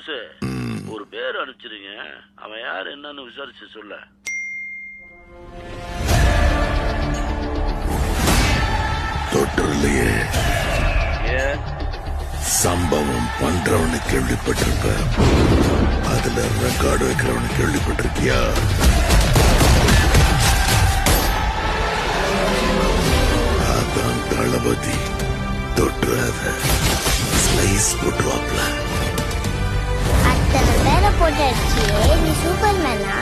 போஸ் ஒரு பேர் அனுப்பிச்சிருங்க. அவன் யார் என்னன்னு விசாரிச்சு சொல்ல. தொட்டர்லையே சம்பவம் பண்றவனு கேள்விப்பட்டிருப்ப, அதுல ரெக்கார்டு வைக்கிறவனு கேள்விப்பட்டிருக்கியா? அதான் தளபதி. தொட்டுறாத, ஸ்லைஸ் போட்டுவாப்ல. அத்தனை பேரை போட்டு அடிச்சியே, நீ சூப்பர் மேனா?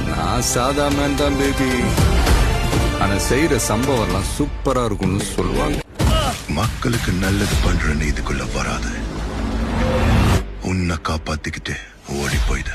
நான் சாதா மேன் தான் பேபி. ஆனா செய்யற சம்பவம் எல்லாம் சூப்பரா இருக்கும்னு சொல்லுவாங்க. மக்களுக்கு நல்லது பண்ற இதுக்குள்ள வராது. உன்னை காப்பாத்திக்கிட்டு ஓடி போயிட.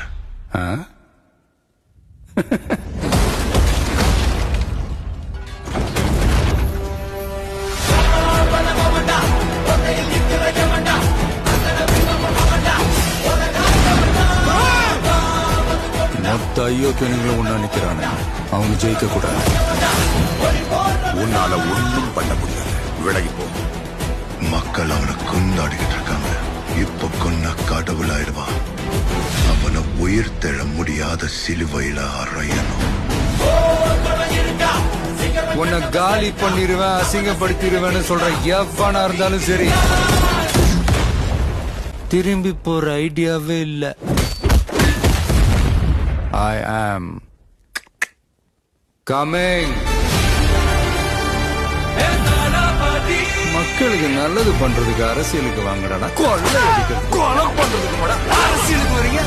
மொத்த ஐயோக்கியங்களும் ஒண்ணா நிக்கிறானே, அவங்க ஜெயிக்க கூடாது. உன்னால ஒண்ணும் பண்ண முடியாது, விலகி போ. மக்கள் அவனை கொண்டாடிக்கிட்டு இருக்காங்க. இப்ப கொன்ன கடவுள் ஆயிடுவான். அவனை உயிர் தெழ முடியாத சிலுவையில அறையணும். உன்னை காலி பண்ணிடுவேன், அசிங்கப்படுத்திடுவேன்னு சொல்ற எவனா இருந்தாலும் சரி, திரும்பி போற ஐடியாவே இல்ல. I am coming. மக்களுக்கு நல்லது பண்றதுக்கு அரசியலுக்கு வாங்கடா, கொலை அடிக்கிறது கொலை பண்றதுக்கு அரசியலுக்கு வரீங்க.